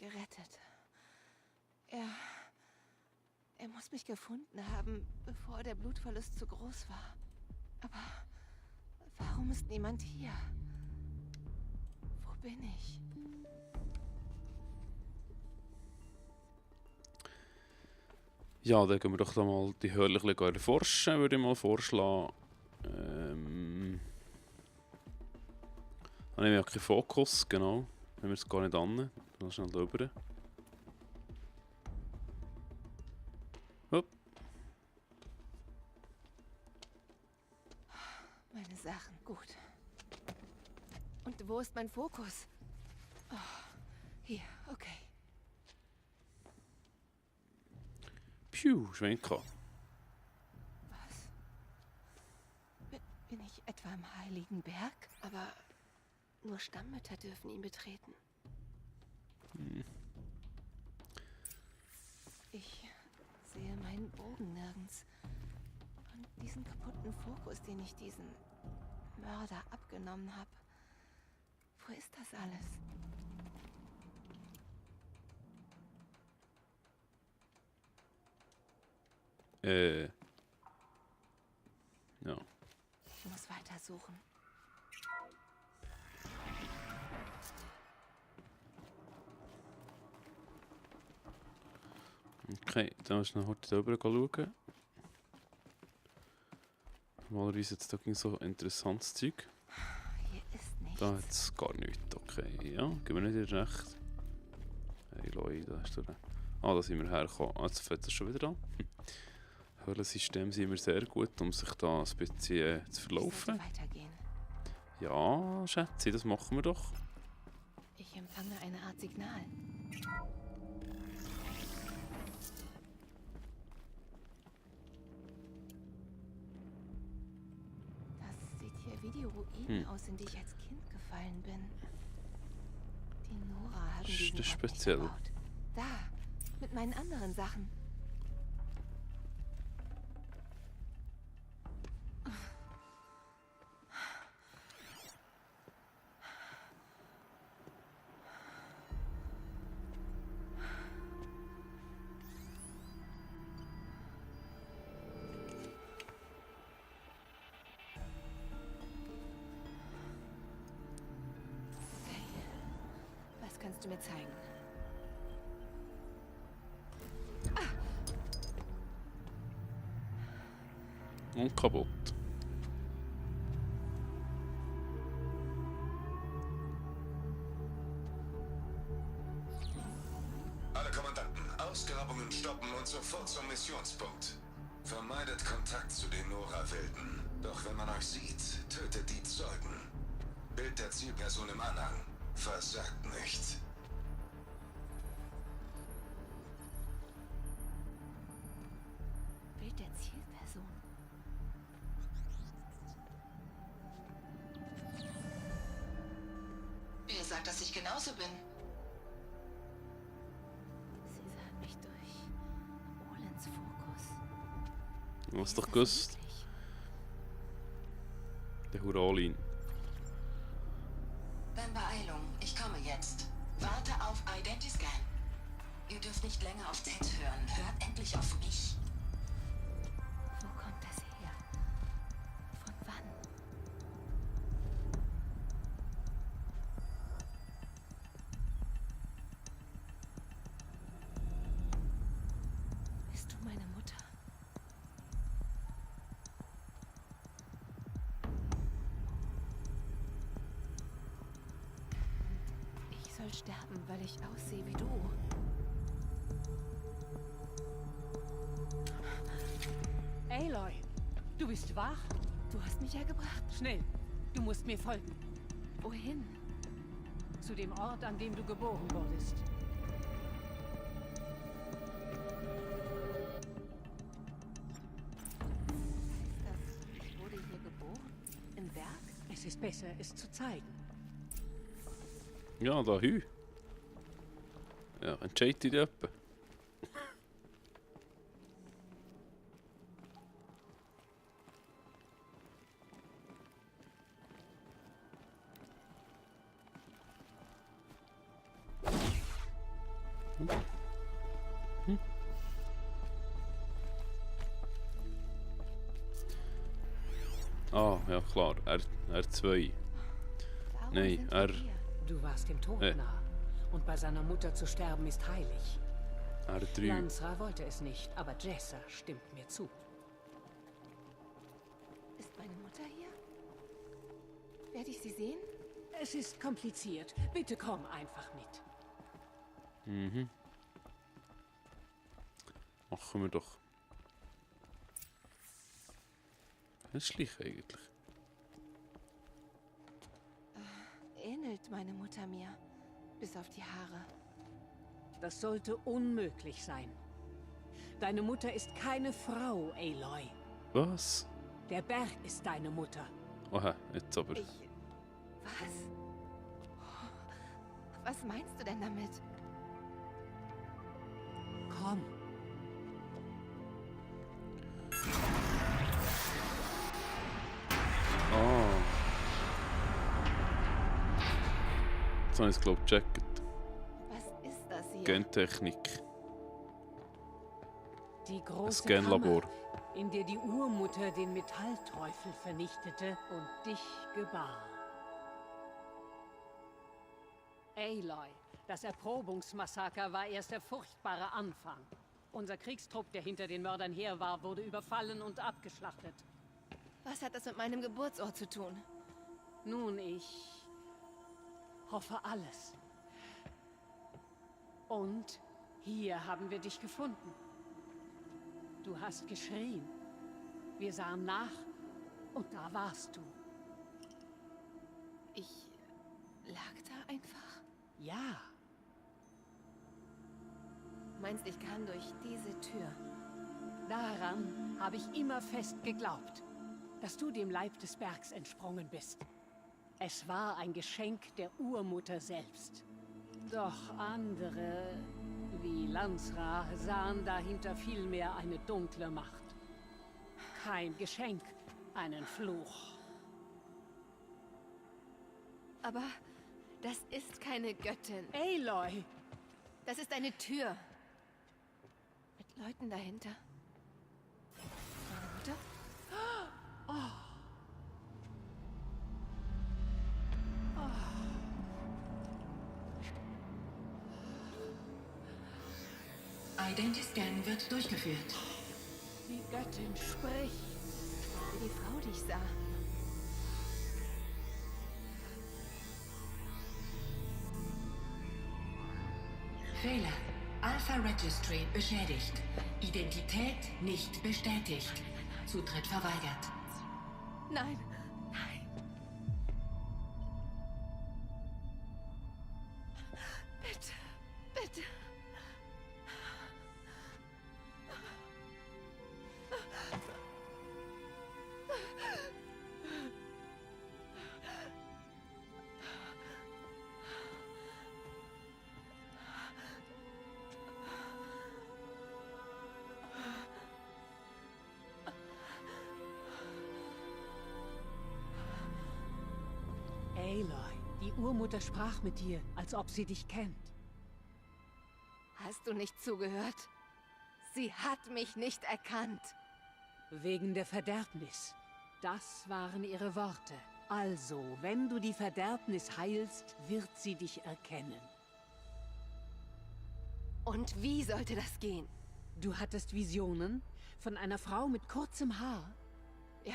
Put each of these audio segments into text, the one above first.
gerettet. Er muss mich gefunden haben, bevor der Blutverlust zu groß war. Aber warum ist niemand hier? Wo bin ich? Ja, dann gehen wir doch da mal die Höhle ein bisschen erforschen, würde ich mal vorschlagen. Da nehme ich auch keinen Fokus, genau. Nehmen wir es gar nicht an. Dann schnell rüber. Hopp. Meine Sachen, gut. Und wo ist mein Fokus? Oh, hier, okay. Piu, Schwenker. Was? Bin ich etwa im Heiligen Berg? Aber nur Stammmütter dürfen ihn betreten. Ich sehe meinen Bogen nirgends. Und diesen kaputten Fokus, den ich diesen Mörder abgenommen habe. Wo ist das alles? Ja. Ich muss weiter suchen. Okay, dann müssen wir heute drüber schauen. Normalerweise jetzt da ging so interessantes Zeug. Hier ist nichts. Da hat es gar nichts. Okay, ja, gib mir nicht recht. Hey Leute, da ist der. Ah, da sind wir hergekommen. Ah, jetzt fällt das schon wieder an. Höhlensystem sind wir sehr gut, um sich da ein bisschen zu verlaufen. Weitergehen. Ja, Schätze, das machen wir doch. Ich empfange eine Art Signal. Das sieht hier wie die Ruinen aus, in die ich als Kind gefallen bin. Die Nora haben diesen Das ist Ort nicht speziell. erbaut. Da, mit meinen anderen Sachen. Okay. Was kannst du mir zeigen? Und kaputt. Alle Kommandanten, Ausgrabungen stoppen und sofort zum Missionspunkt. Vermeidet Kontakt zu den Nora-Wilden. Doch wenn man euch sieht, tötet die Zeugen. Bild der Zielperson im Anhang. Versagt nicht. Bild der Zielperson. Wer sagt, dass ich genauso bin? Sie sah mich durch Olens Fokus. Du hast Wie doch ist das gewusst, möglich? der Huralin. Dann Beeilung, ich komme jetzt. Warte auf Identiscan. Ihr dürft nicht länger auf Z hören. Hört endlich auf mich. Wo kommt das her? Von wann? Bist du meine Mutter? Ich soll sterben, weil ich aussehe wie du. Aloy, du bist wach? Du hast mich hergebracht. Schnell, du musst mir folgen. Wohin? Zu dem Ort, an dem du geboren wurdest. Ich wurde hier geboren? Im Berg? Es ist besser, es zu zeigen. Ja, da hü. Ja, entscheidet dich etwa. Ah, ja klar, R2. Warum Nee, sind wir R. hier? Du warst dem Tod nah. Und bei seiner Mutter zu sterben ist heilig. R3. Lansra wollte es nicht, aber Jessa stimmt mir zu. Ist meine Mutter hier? Werde ich sie sehen? Es ist kompliziert. Bitte komm einfach mit. Mhm. Machen wir doch. Das ist schlich eigentlich. Ähnelt meine Mutter mir. Bis auf die Haare. Das sollte unmöglich sein. Deine Mutter ist keine Frau, Aloy. Was? Der Berg ist deine Mutter. Aha, jetzt aber. Was? Was meinst du denn damit? Komm. Ah. Jetzt habe ich es, glaube ich, gecheckt. Was ist das hier? Gentechnik. Die Ein große Scanlabor. Kammer, in der die Urmutter den Metallteufel vernichtete und dich gebar. Aloy, das Erprobungsmassaker war erst der furchtbare Anfang. Unser Kriegstrupp, der hinter den Mördern her war, wurde überfallen und abgeschlachtet. Was hat das mit meinem Geburtsort zu tun? Nun, ich hoffe alles. Und hier haben wir dich gefunden. Du hast geschrien. Wir sahen nach und da warst du. Ich lag da einfach? Ja, Meinst, ich kann durch diese Tür? daran habe ich immer fest geglaubt, dass du dem Leib des Bergs entsprungen bist. Es war ein Geschenk der Urmutter selbst. Doch andere, wie Lansra, sahen dahinter vielmehr eine dunkle Macht. Kein Geschenk, einen Fluch. Aber das ist keine Göttin. Aloy! Das ist eine Tür. Mit Leuten dahinter. Meine Mutter? Identiscan wird durchgeführt. Die Göttin spricht. Wie die Frau, die ich sah. Fehler. Alpha Registry beschädigt. Identität nicht bestätigt. Zutritt verweigert. Nein, nein. Bitte, bitte. Aloy, die Urmutter sprach mit dir, als ob sie dich kennt. Hast du nicht zugehört? Sie hat mich nicht erkannt. Wegen der Verderbnis. Das waren ihre Worte. Also, wenn du die Verderbnis heilst, wird sie dich erkennen. Und wie sollte das gehen? Du hattest Visionen von einer Frau mit kurzem Haar. Ja,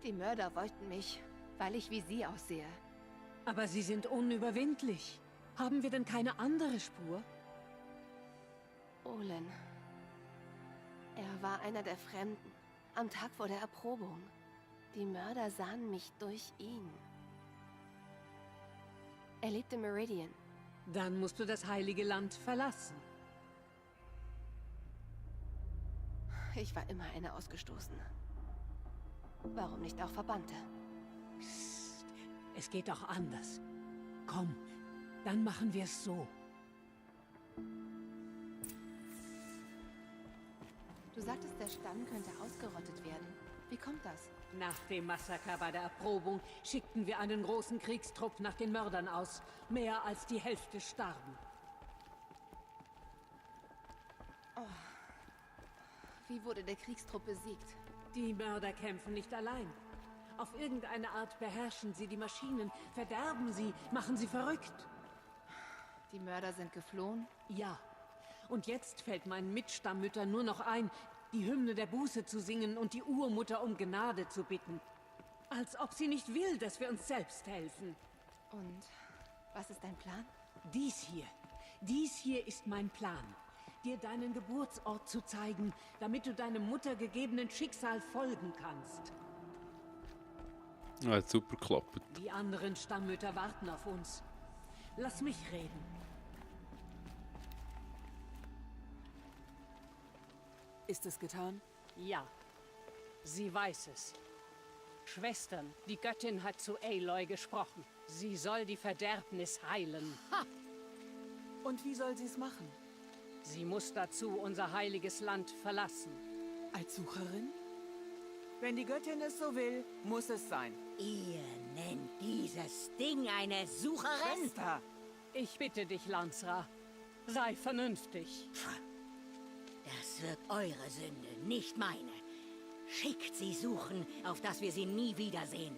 die Mörder wollten mich, weil ich wie sie aussehe. Aber sie sind unüberwindlich. Haben wir denn keine andere Spur? Olen. Er war einer der Fremden. Am Tag vor der Erprobung. Die Mörder sahen mich durch ihn. Er lebt in Meridian. Dann musst du das Heilige Land verlassen. Ich war immer eine Ausgestoßene. Warum nicht auch Verbannte? Psst. Es geht auch anders. Komm, dann machen wir es so. Du sagtest, der Stamm könnte ausgerottet werden. Wie kommt das? Nach dem Massaker bei der Erprobung schickten wir einen großen Kriegstrupp nach den Mördern aus. Mehr als die Hälfte starben. Wie wurde der Kriegstrupp besiegt? Die Mörder kämpfen nicht allein. Auf irgendeine Art beherrschen sie die Maschinen, verderben sie, machen sie verrückt. Die Mörder sind geflohen? Ja. Und jetzt fällt meinen Mitstammmüttern nur noch ein, die Hymne der Buße zu singen und die Urmutter um Gnade zu bitten. Als ob sie nicht will, dass wir uns selbst helfen. Und was ist dein Plan? Dies hier ist mein Plan. Dir deinen Geburtsort zu zeigen, damit du deinem muttergegebenen Schicksal folgen kannst. Ja, hat super geklappt. Die anderen Stammmütter warten auf uns. Lass mich reden. Ist es getan? Ja, sie weiß es. Schwestern, die Göttin hat zu Aloy gesprochen. Sie soll die Verderbnis heilen. Und wie soll sie es machen? Sie muss dazu unser heiliges Land verlassen. Als Sucherin? Wenn die Göttin es so will, muss es sein. Ihr nennt dieses Ding eine Sucherin? Schwester! Ich bitte dich, Lansra, sei vernünftig. Das wird eure Sünde, nicht meine. Schickt sie suchen, auf dass wir sie nie wiedersehen.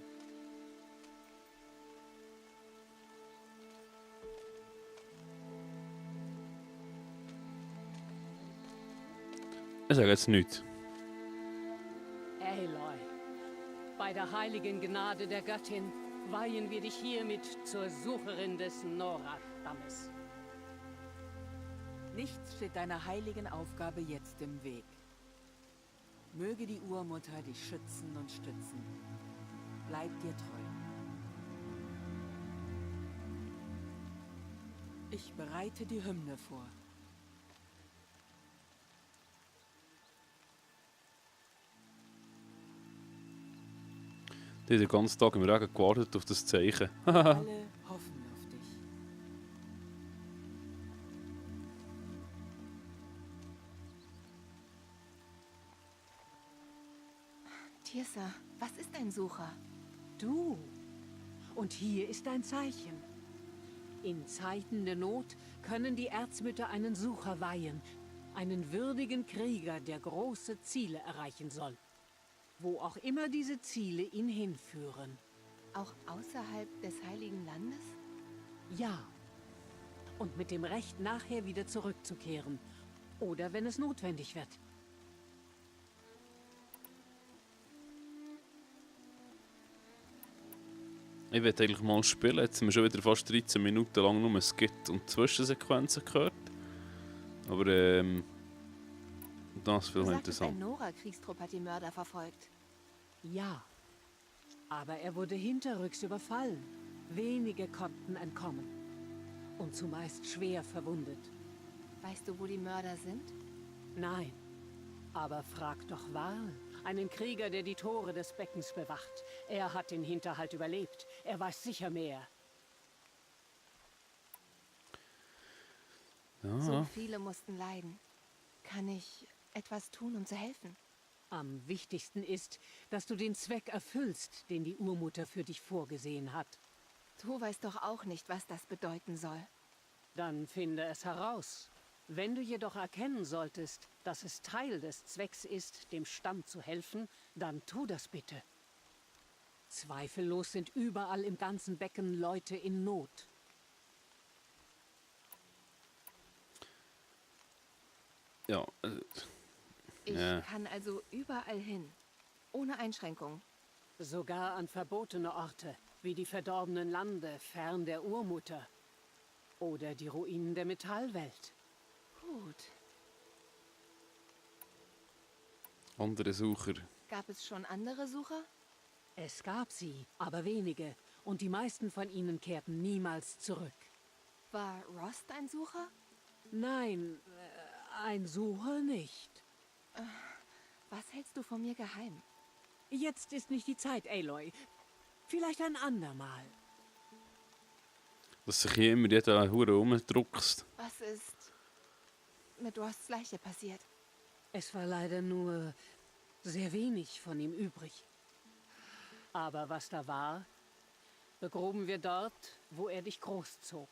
Ich sage jetzt nichts. Aloy, bei der heiligen Gnade der Göttin weihen wir dich hiermit zur Sucherin des Nora-Stammes. Nichts steht deiner heiligen Aufgabe jetzt im Weg. Möge die Urmutter dich schützen und stützen. Bleib dir treu. Ich bereite die Hymne vor. Die haben den ganzen Tag im Regen gewartet auf das Zeichen. Alle hoffen auf dich. Tirsa, was ist ein Sucher? Du. Und hier ist dein Zeichen. In Zeiten der Not können die Erzmütter einen Sucher weihen. Einen würdigen Krieger, der große Ziele erreichen soll. Wo auch immer diese Ziele ihn hinführen. Auch außerhalb des Heiligen Landes? Ja. Und mit dem Recht, nachher wieder zurückzukehren. Oder wenn es notwendig wird. Ich will eigentlich mal spielen. Jetzt haben wir schon wieder fast 13 Minuten lang nur Skit und Zwischensequenzen gehört. Aber das ist viel Du sagtest, interessant. ein Nora-Kriegstrupp hat die Mörder verfolgt. Ja. Aber er wurde hinterrücks überfallen. Wenige konnten entkommen. Und zumeist schwer verwundet. Weißt du, wo die Mörder sind? Nein. Aber frag doch Varl, einen Krieger, der die Tore des Beckens bewacht. Er hat den Hinterhalt überlebt. Er weiß sicher mehr. Ja. So viele mussten leiden. Kann ich etwas tun, um zu helfen? Am wichtigsten ist, dass du den Zweck erfüllst, den die Urmutter für dich vorgesehen hat. Du weißt doch auch nicht, was das bedeuten soll. Dann finde es heraus. Wenn du jedoch erkennen solltest, dass es Teil des Zwecks ist, dem Stamm zu helfen, dann tu das bitte. Zweifellos sind überall im ganzen Becken Leute in Not. Ja, Ich Ja. kann also überall hin. Ohne Einschränkung. Sogar an verbotene Orte, wie die verdorbenen Lande fern der Urmutter. Oder die Ruinen der Metallwelt. Gut. andere Sucher. Gab es schon andere Sucher? Es gab sie, aber wenige. Und die meisten von ihnen kehrten niemals zurück. War Rost ein Sucher? Nein, ein Sucher nicht. Was hältst du von mir geheim? Jetzt ist nicht die Zeit, Aloy. Vielleicht ein andermal. Dass sich hier immer jeder Hure rumdruckst. Was ist mit Rosts Leiche passiert? Es war leider nur sehr wenig von ihm übrig. Aber was da war, begruben wir dort, wo er dich großzog.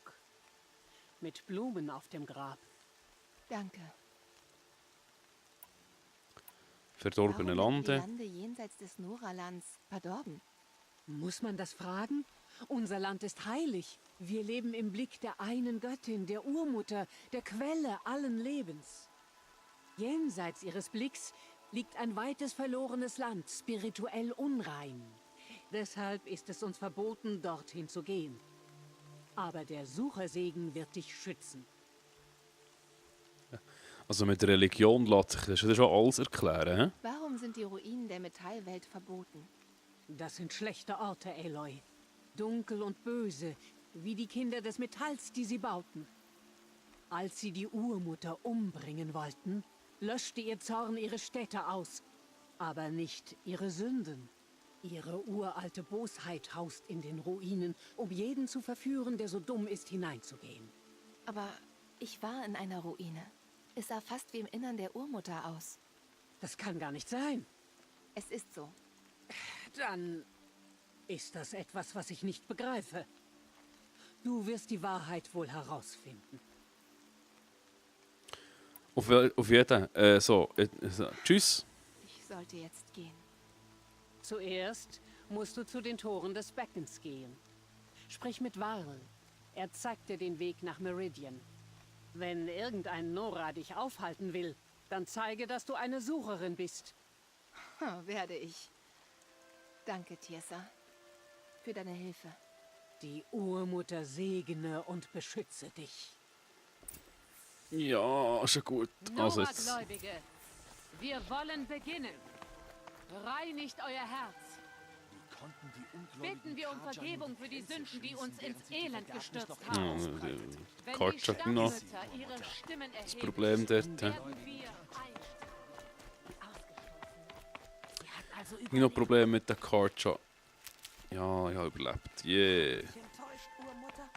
Mit Blumen auf dem Grab. Danke. verdorbene Warum sind die Lande. Lande jenseits des Nora-Lands verdorben? Muss man das fragen? Unser Land ist heilig. Wir leben im Blick der einen Göttin, der Urmutter, der Quelle allen Lebens. Jenseits ihres Blicks liegt ein weites verlorenes Land, spirituell unrein. Deshalb ist es uns verboten, dorthin zu gehen. Aber der Suchersegen wird dich schützen. Also mit Religion lässt sich das schon alles erklären. He? Warum sind die Ruinen der Metallwelt verboten? Das sind schlechte Orte, Aloy. Dunkel und böse, wie die Kinder des Metalls, die sie bauten. Als sie die Urmutter umbringen wollten, löschte ihr Zorn ihre Städte aus, aber nicht ihre Sünden. Ihre uralte Bosheit haust in den Ruinen, um jeden zu verführen, der so dumm ist, hineinzugehen. Aber ich war in einer Ruine. Es sah fast wie im Innern der Urmutter aus. Das kann gar nicht sein. Es ist so. Dann ist das etwas, was ich nicht begreife. Du wirst die Wahrheit wohl herausfinden. Auf jeden. Tschüss. Ich sollte jetzt gehen. Zuerst musst du zu den Toren des Beckens gehen. Sprich mit Varl. Er zeigt dir den Weg nach Meridian. Wenn irgendein Nora dich aufhalten will, dann zeige, dass du eine Sucherin bist. Werde ich. Danke, Tirsa, für deine Hilfe. Die Urmutter segne und beschütze dich. Ja, schon gut. Also jetzt. Nora-Gläubige, wir wollen beginnen. Reinigt euer Herz. Bitten wir um Vergebung für die Sünden, die uns ins Elend gestürzt haben. Wenn die Kartschak noch. Stammesmütter ihre Stimmen Das erheben, Problem dort. He? werden wir Ich habe noch Probleme mit der Kartschak. Ja, ich habe überlebt. Yeah. Enttäuscht, Urmutter?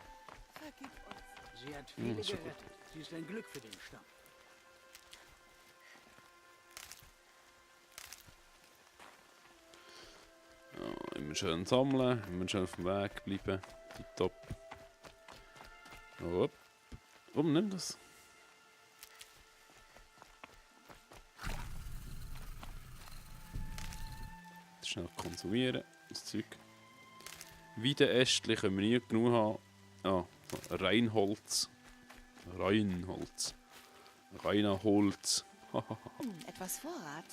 Vergib uns. Sie hat viele schon gut. gerettet. Sie ist ein Glück für den Stamm. Ja, immer schön sammeln, immer schön auf dem Weg bleiben. Tipptopp. Hopp. Nimm das. Schnell konsumieren, das Zeug. Weidenästchen können wir nie genug haben. Ah, Reinholz. Reinholz. Reiner Holz. Etwas Vorrat.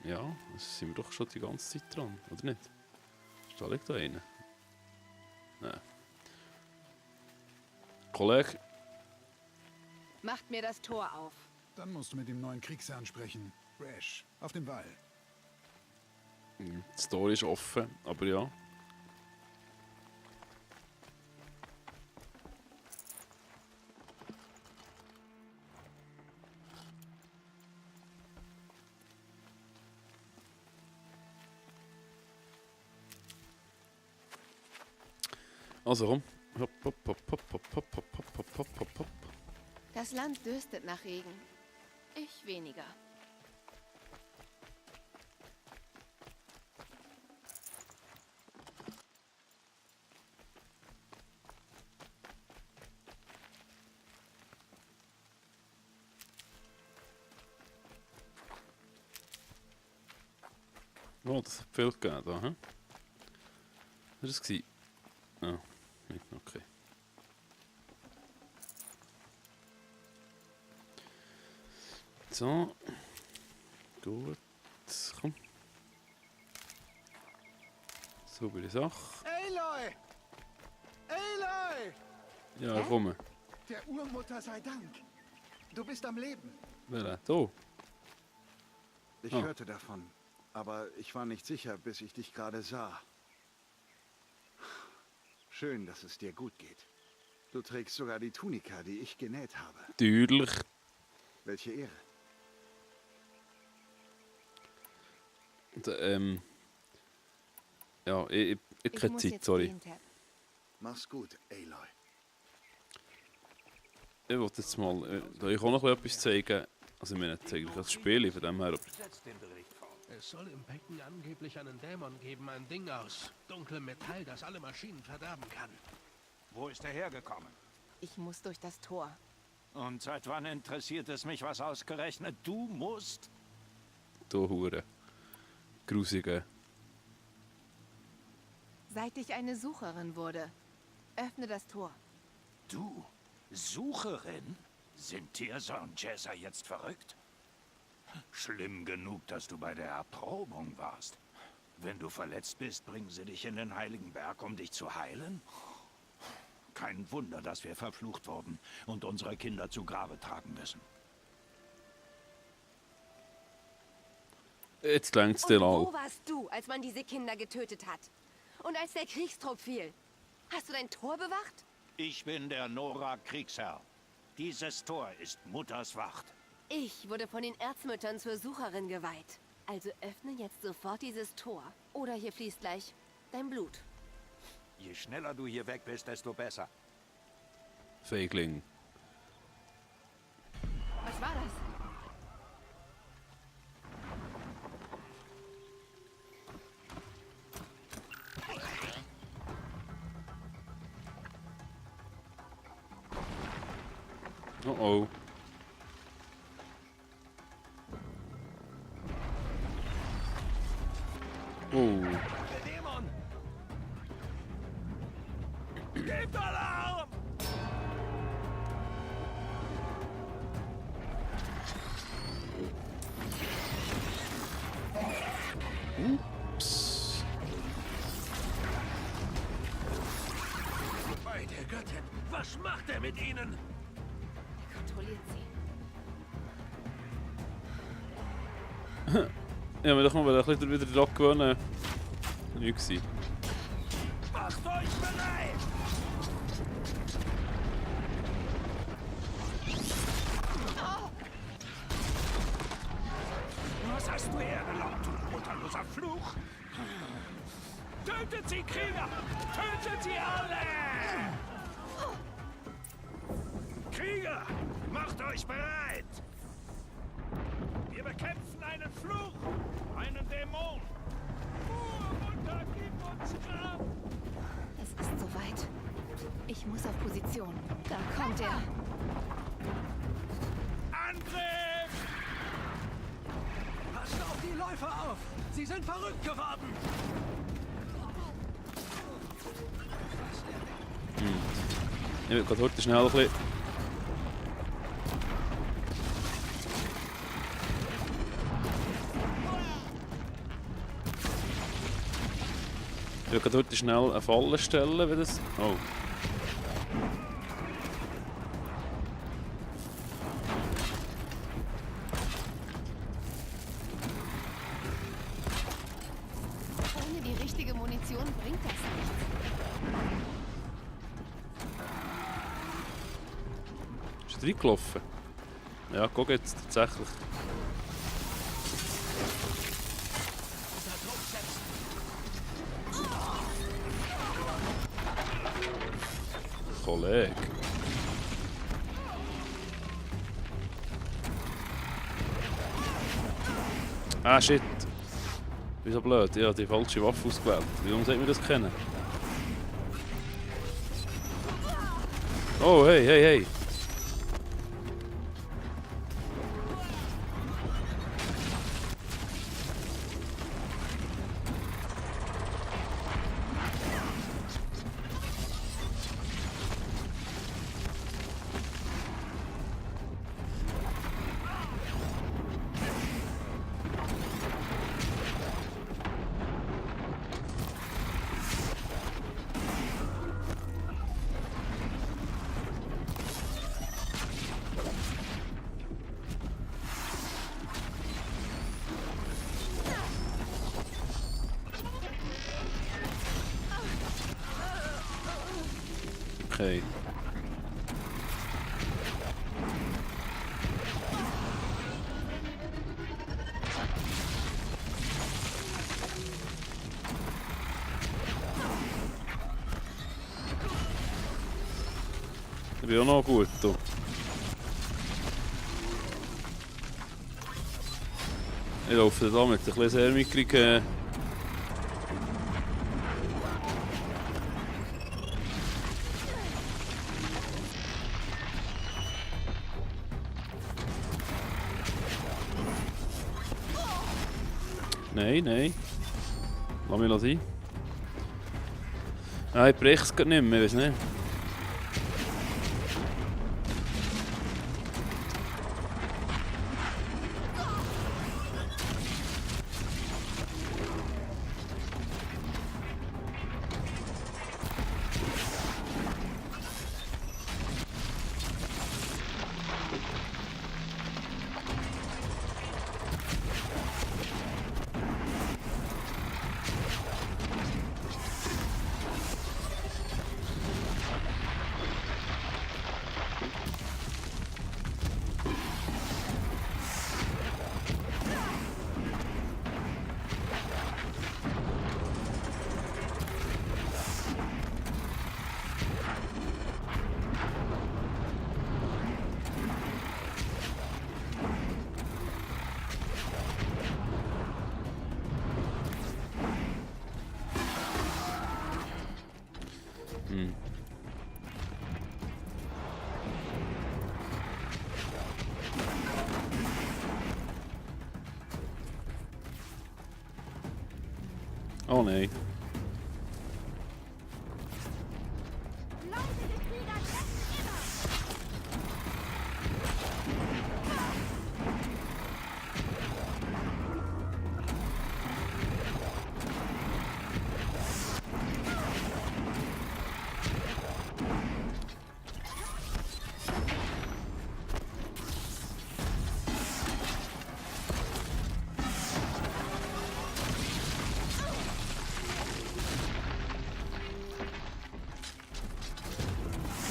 Ja, das sind wir doch schon die ganze Zeit dran, oder nicht? Da liegt da einer. Nein. Kollege, Macht mir das Tor auf. Dann musst du mit dem neuen Kriegsherrn sprechen. Rash, auf dem Wall. die Story ist offen, aber ja. Also komm. Hopp, hopp, hopp, hopp, hopp, hopp, hopp, hopp, hopp, hopp, hopp. Das Land dürstet nach Regen. Ich weniger. Oh, das hat viel gegeben da, hä? Was war das? Ah, nicht, okay. So. Gut. Komm. Saubere Sache. Aloy! Aloy! Ja, komm. Der Urmutter sei Dank. Du bist am Leben. Wer? Da. Ich Ah. hörte davon, aber ich war nicht sicher, bis ich dich gerade sah. Schön, dass es dir gut geht. Du trägst sogar die Tunika, die ich genäht habe. Natürlich. Welche Ehre. Und, ja, ich Ich keine muss Zeit, jetzt sorry. gehen, Tab. Mach's gut, Aloy. Ich wollte jetzt mal euch auch noch etwas zeigen. Also ich meine, zeige ich das Spiel von dem her. Aber Setz den Bericht fort. Es soll im Becken angeblich einen Dämon geben, ein Ding aus dunklem Metall, das alle Maschinen verderben kann. Wo ist er hergekommen? Ich muss durch das Tor. Und seit wann interessiert es mich, was ausgerechnet du musst? Du Hure. Grusige. Seit ich eine Sucherin wurde, öffne das Tor. Du? Sucherin? Sind Tirsa und Jessa jetzt verrückt? Schlimm genug, dass du bei der Erprobung warst. Wenn du verletzt bist, bringen sie dich in den Heiligen Berg, um dich zu heilen? Kein Wunder, dass wir verflucht wurden und unsere Kinder zu Grabe tragen müssen. Jetzt längt's dir Wo auch. warst du, als man diese Kinder getötet hat? Und als der Kriegstrupp fiel? Hast du dein Tor bewacht? Ich bin der Nora Kriegsherr. Dieses Tor ist Mutters Wacht. Ich wurde von den Erzmüttern zur Sucherin geweiht. Also öffne jetzt sofort dieses Tor. Oder hier fließt gleich dein Blut. Je schneller du hier weg bist, desto besser. Feigling. Was war das? Oh oh. Oh. Der Dämon! Gebt Alarm! Ups. Bei der Göttin, was macht er mit ihnen? Er kontrolliert sie. Ja, wir doch mal ein bisschen wieder dran gewöhnen. Nicht gewesen. Macht euch bereit! Was hast du hergelaubt, du mutterloser Fluch? Tötet sie, Krieger! Tötet sie alle! Krieger, macht euch bereit! Wir bekämpfen einen Fluch, einen Dämon. Urmutter, gib uns Kraft! Es ist soweit. Ich muss auf Position. Da kommt er. Angriff! Passt auf die Läufer auf! Sie sind verrückt geworden! Ich will gerade heute schnell ein bisschen... Ich will gerade heute schnell eine Falle stellen, wenn das... Oh. Ohne die richtige Munition bringt das nichts. Ist er reingelaufen? Ja, guck jetzt, tatsächlich. Kollege. Ah, shit. Wieso blöd? Ich habe die falsche Waffe ausgewählt. Warum sollte mir das kennen? Oh, hey, hey, hey. Okay. Ich bin auch noch gut. Du. Ich laufe da mit ein bisschen sehr mickrigen... Nein, nein. Lass mich sein. Nein, ich brich es gerade nicht mehr, ich weiß nicht. Oh nein.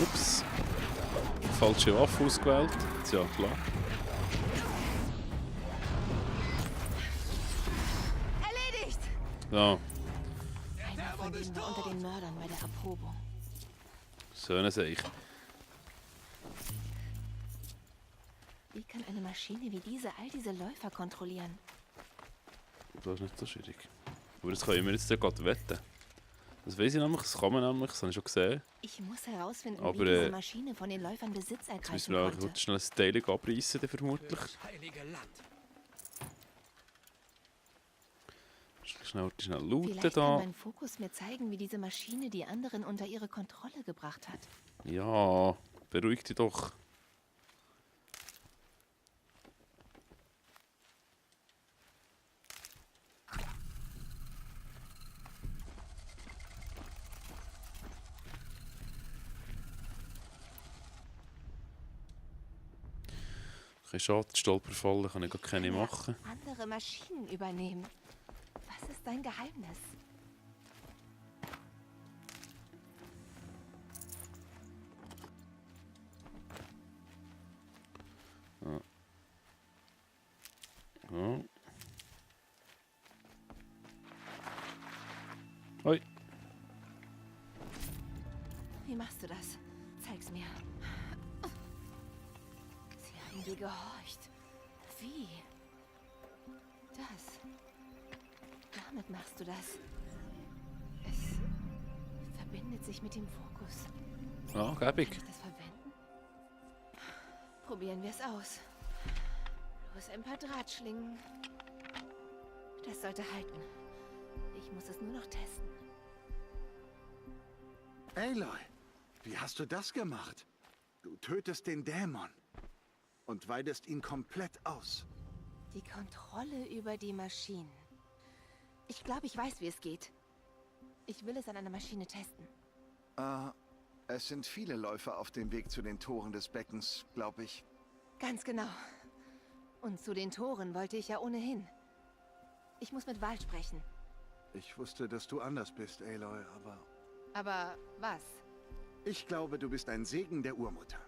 Ups. Falsche Waffe ausgewählt. Tja, klar. Erledigt! So, Einer von denen war unter den Mördern bei der Erprobung. so sehe ich. Wie kann eine Maschine wie diese all diese Läufer kontrollieren? Das ist nicht so schwierig. Aber das können wir jetzt gerade wetten. Das weiß ich nämlich, das kann man nämlich, das habe ich schon gesehen. Ich muss herausfinden, Aber, wie diese Maschine von den Läufern Besitz Jetzt müssen ergreifen wir konnte. auch schnell ein Teiling abreißen, dann vermutlich. Heilige Land. Schnell looten Vielleicht da. kann mein Fokus mir zeigen, wie diese Maschine die anderen unter ihre Kontrolle gebracht hat. Ja, beruhig dich doch. Ein Schaden, Stolperfallen kann ich gar keine machen. Andere Maschinen übernehmen. Was ist dein Geheimnis? Ja. Ja. Hoi. Wie machst du das? Zeig's mir. Sie haben dir gehorcht. Wie? Das. Damit machst du das. Es verbindet sich mit dem Fokus. Ja, gäbig. Kann ich das verwenden? Probieren wir es aus. Bloß ein paar Drahtschlingen. Das sollte halten. Ich muss es nur noch testen. Aloy, wie hast du das gemacht? Du tötest den Dämon und weidest ihn komplett aus. Die Kontrolle über die Maschinen. Ich glaube, ich weiß, wie es geht. Ich will es an einer Maschine testen. Es sind viele Läufer auf dem Weg zu den Toren des Beckens, glaube ich. Ganz genau. Und zu den Toren wollte ich ja ohnehin. Ich muss mit Val sprechen. Ich wusste, dass du anders bist, Aloy, aber... Aber was? Ich glaube, du bist ein Segen der Urmutter.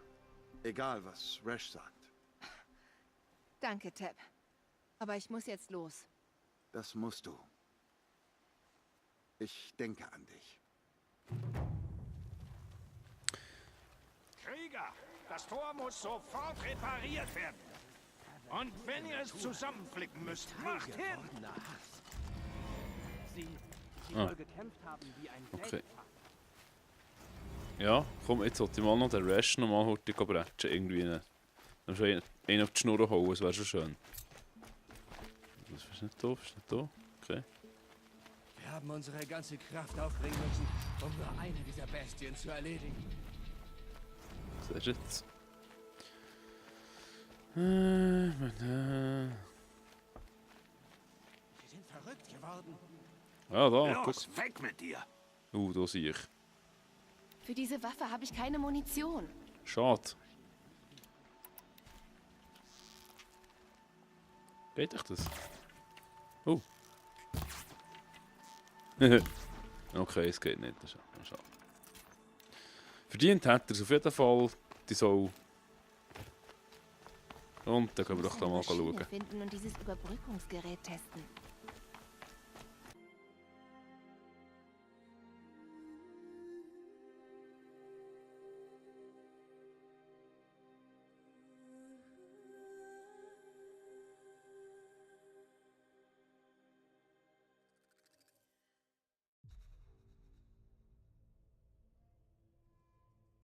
Egal, was Rash sagt. Danke, Teb. Aber ich muss jetzt los. Das musst du. Ich denke an dich. Krieger, das Tor muss sofort repariert werden. Und wenn ihr es zusammenflicken müsst, macht hin! Sie Ah. soll gekämpft haben wie ein Okay. Ja, komm, jetzt sollte ich mal noch den Rash noch mal hurtig bretschen, irgendwie. Dann schon einen auf die Schnur holen, das wäre schon schön. Das ist nicht doof, ist nicht doof. Okay. Wir haben unsere ganze Kraft aufbringen müssen, um nur eine dieser Bestien zu erledigen. Was ist jetzt? Sie sind verrückt geworden. Ah, da, Los, guck. weg mit dir! Da sehe ich. Für diese Waffe habe ich keine Munition. Schade. Geht euch das? Oh. Okay, es geht nicht. Das ist schade. Verdient hat er es auf jeden Fall. Die Sau. Und dann können wir doch da mal schauen. Finden und dieses Überbrückungsgerät testen.